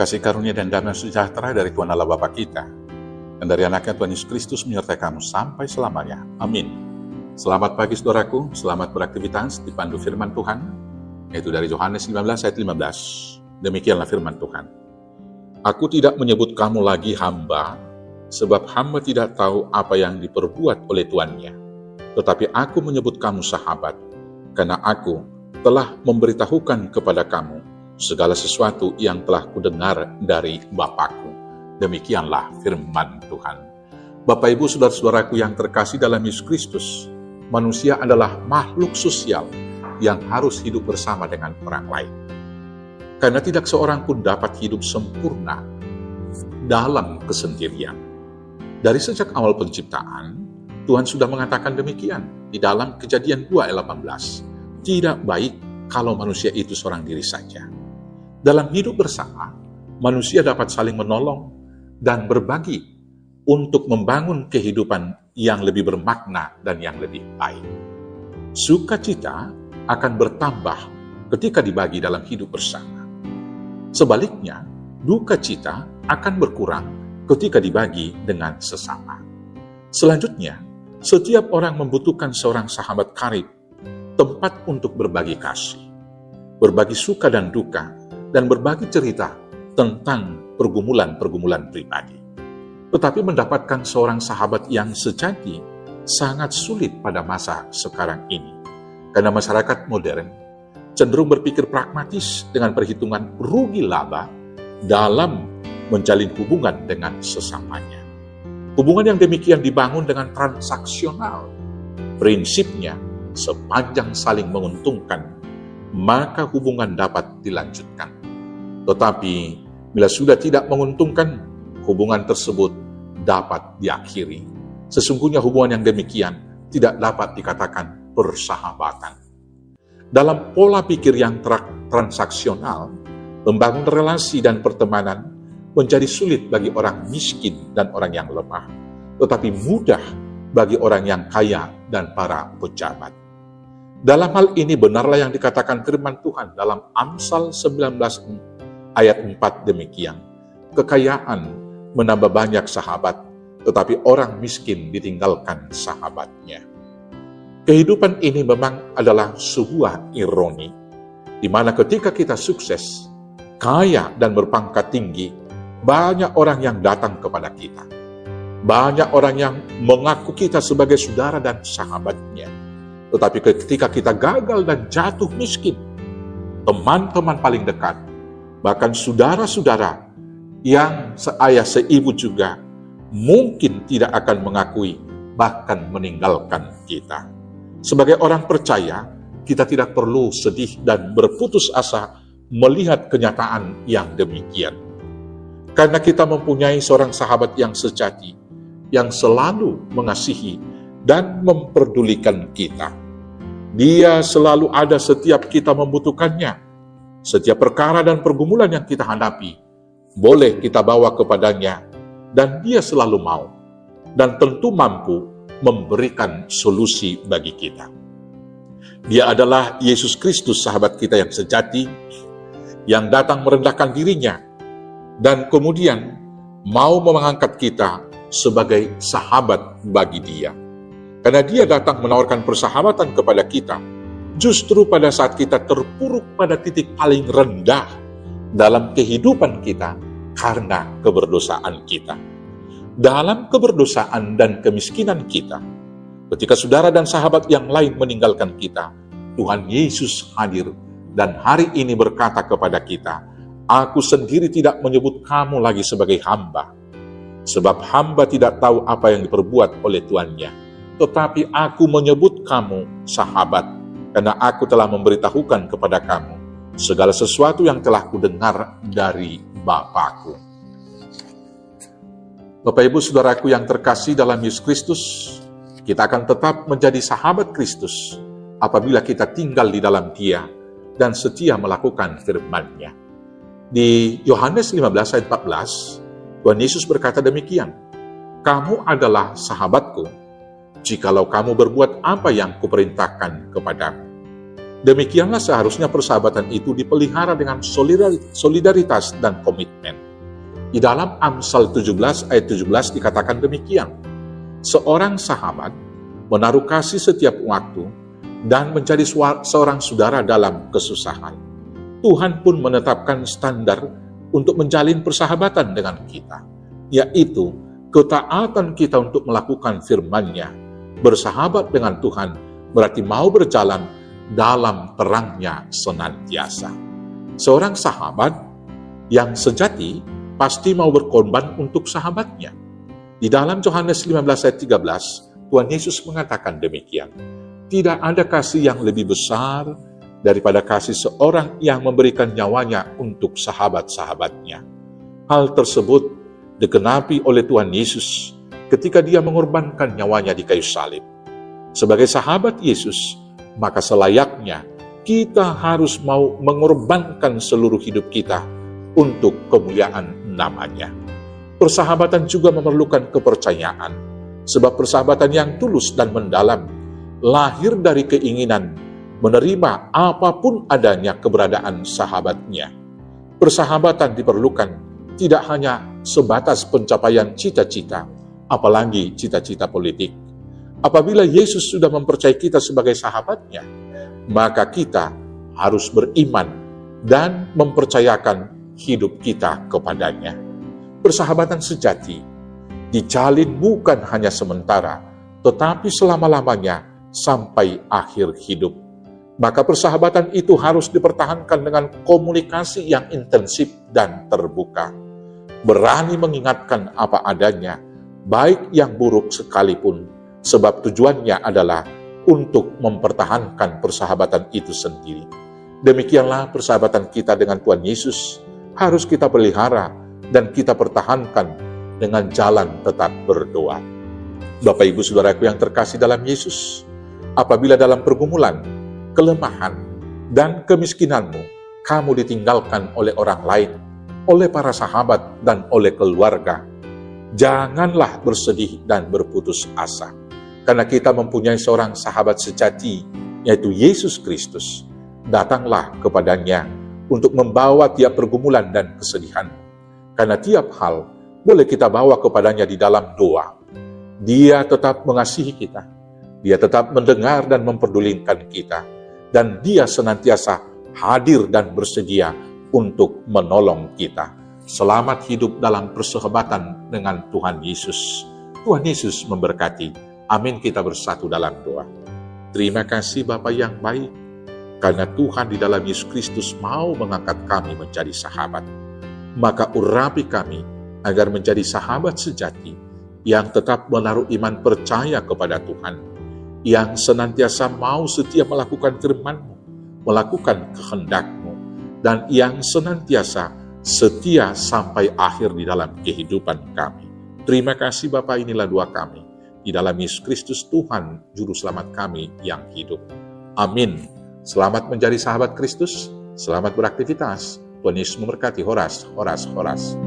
Kasih karunia dan damai sejahtera dari Tuhan Allah Bapa kita dan dari anaknya Tuhan Yesus Kristus menyertai kamu sampai selamanya. Amin. Selamat pagi saudaraku, selamat beraktivitas dipandu firman Tuhan, yaitu dari Yohanes 19 ayat 15. Demikianlah firman Tuhan. Aku tidak menyebut kamu lagi hamba, sebab hamba tidak tahu apa yang diperbuat oleh tuannya. Tetapi aku menyebut kamu sahabat, karena aku telah memberitahukan kepada kamu segala sesuatu yang telah kudengar dari Bapakku. Demikianlah firman Tuhan. Bapak Ibu saudara-saudaraku yang terkasih dalam Yesus Kristus, manusia adalah makhluk sosial yang harus hidup bersama dengan orang lain. Karena tidak seorang pun dapat hidup sempurna dalam kesendirian. Dari sejak awal penciptaan, Tuhan sudah mengatakan demikian di dalam Kejadian 2 ayat 18. Tidak baik kalau manusia itu seorang diri saja. Dalam hidup bersama, manusia dapat saling menolong dan berbagi untuk membangun kehidupan yang lebih bermakna dan yang lebih baik. Sukacita akan bertambah ketika dibagi dalam hidup bersama. Sebaliknya, duka cita akan berkurang ketika dibagi dengan sesama. Selanjutnya, setiap orang membutuhkan seorang sahabat karib, tempat untuk berbagi kasih, berbagi suka dan duka, dan berbagi cerita tentang pergumulan-pergumulan pribadi. Tetapi mendapatkan seorang sahabat yang sejati sangat sulit pada masa sekarang ini. Karena masyarakat modern cenderung berpikir pragmatis dengan perhitungan rugi laba dalam menjalin hubungan dengan sesamanya. Hubungan yang demikian dibangun dengan transaksional. Prinsipnya, sepanjang saling menguntungkan, maka hubungan dapat dilanjutkan. Tetapi, bila sudah tidak menguntungkan, hubungan tersebut dapat diakhiri. Sesungguhnya hubungan yang demikian tidak dapat dikatakan persahabatan. Dalam pola pikir yang transaksional, membangun relasi dan pertemanan menjadi sulit bagi orang miskin dan orang yang lemah, tetapi mudah bagi orang yang kaya dan para pejabat. Dalam hal ini benarlah yang dikatakan firman Tuhan dalam Amsal 19 ayat 4 demikian. Kekayaan menambah banyak sahabat, tetapi orang miskin ditinggalkan sahabatnya. Kehidupan ini memang adalah sebuah ironi, di mana ketika kita sukses, kaya dan berpangkat tinggi, banyak orang yang datang kepada kita. Banyak orang yang mengaku kita sebagai saudara dan sahabatnya. Tetapi ketika kita gagal dan jatuh miskin, teman-teman paling dekat, bahkan saudara-saudara yang seayah seibu juga, mungkin tidak akan mengakui, bahkan meninggalkan kita. Sebagai orang percaya, kita tidak perlu sedih dan berputus asa melihat kenyataan yang demikian. Karena kita mempunyai seorang sahabat yang sejati, yang selalu mengasihi dan memperdulikan kita. Dia selalu ada setiap kita membutuhkannya. Setiap perkara dan pergumulan yang kita hadapi, boleh kita bawa kepadanya, dan dia selalu mau, dan tentu mampu memberikan solusi bagi kita. Dia adalah Yesus Kristus, sahabat kita yang sejati, yang datang merendahkan dirinya, dan kemudian mau mengangkat kita sebagai sahabat bagi dia. Karena dia datang menawarkan persahabatan kepada kita, justru pada saat kita terpuruk pada titik paling rendah dalam kehidupan kita karena keberdosaan kita. Dalam keberdosaan dan kemiskinan kita, ketika saudara dan sahabat yang lain meninggalkan kita, Tuhan Yesus hadir dan hari ini berkata kepada kita, "Aku sendiri tidak menyebut kamu lagi sebagai hamba, sebab hamba tidak tahu apa yang diperbuat oleh tuannya. Tetapi aku menyebut kamu sahabat, karena aku telah memberitahukan kepada kamu segala sesuatu yang telah kudengar dari Bapakku." Bapak Ibu saudaraku yang terkasih dalam Yesus Kristus, kita akan tetap menjadi sahabat Kristus apabila kita tinggal di dalam Dia dan setia melakukan firman-Nya. Di Yohanes 15 ayat 14, Tuhan Yesus berkata demikian, "Kamu adalah sahabatku, jikalau kamu berbuat apa yang kuperintahkan kepadamu. Demikianlah seharusnya persahabatan itu dipelihara dengan solidaritas dan komitmen. Di dalam Amsal 17 ayat 17 dikatakan demikian, seorang sahabat menaruh kasih setiap waktu dan menjadi seorang saudara dalam kesusahan. Tuhan pun menetapkan standar untuk menjalin persahabatan dengan kita, yaitu ketaatan kita untuk melakukan firman-Nya. Bersahabat dengan Tuhan berarti mau berjalan dalam terangnya senantiasa. Seorang sahabat yang sejati pasti mau berkorban untuk sahabatnya. Di dalam Yohanes 15 ayat 13, Tuhan Yesus mengatakan demikian, tidak ada kasih yang lebih besar daripada kasih seorang yang memberikan nyawanya untuk sahabat-sahabatnya. Hal tersebut digenapi oleh Tuhan Yesus ketika Dia mengorbankan nyawanya di kayu salib. Sebagai sahabat Yesus, maka selayaknya kita harus mau mengorbankan seluruh hidup kita untuk kemuliaan nama-Nya. Persahabatan juga memerlukan kepercayaan, sebab persahabatan yang tulus dan mendalam lahir dari keinginan menerima apapun adanya keberadaan sahabatnya. Persahabatan diperlukan tidak hanya sebatas pencapaian cita-cita, apalagi cita-cita politik. Apabila Yesus sudah mempercayai kita sebagai sahabatnya, maka kita harus beriman dan mempercayakan hidup kita kepadanya. Persahabatan sejati dijalin bukan hanya sementara, tetapi selama-lamanya sampai akhir hidup. Maka persahabatan itu harus dipertahankan dengan komunikasi yang intensif dan terbuka. Berani mengingatkan apa adanya, baik yang buruk sekalipun, sebab tujuannya adalah untuk mempertahankan persahabatan itu sendiri. Demikianlah persahabatan kita dengan Tuhan Yesus harus kita pelihara dan kita pertahankan dengan jalan tetap berdoa. Bapak Ibu Saudaraku yang terkasih dalam Yesus, apabila dalam pergumulan, kelemahan, dan kemiskinanmu, kamu ditinggalkan oleh orang lain, oleh para sahabat, dan oleh keluarga, janganlah bersedih dan berputus asa. Karena kita mempunyai seorang sahabat sejati, yaitu Yesus Kristus. Datanglah kepadanya untuk membawa tiap pergumulan dan kesedihan. Karena tiap hal boleh kita bawa kepadanya di dalam doa. Dia tetap mengasihi kita. Dia tetap mendengar dan memperdulikan kita. Dan Dia senantiasa hadir dan bersedia untuk menolong kita. Selamat hidup dalam persahabatan dengan Tuhan Yesus. Tuhan Yesus memberkati. Amin, kita bersatu dalam doa. Terima kasih Bapa yang baik, karena Tuhan di dalam Yesus Kristus mau mengangkat kami menjadi sahabat. Maka urapi kami agar menjadi sahabat sejati yang tetap menaruh iman percaya kepada Tuhan, yang senantiasa mau setia melakukan firman-Mu, melakukan kehendak-Mu, dan yang senantiasa setia sampai akhir di dalam kehidupan kami. Terima kasih Bapa, inilah doa kami. Di dalam Yesus Kristus Tuhan, Juru Selamat kami yang hidup. Amin. Selamat menjadi sahabat Kristus, selamat beraktivitas. Tuhan Yesus memberkati. Horas, horas, horas.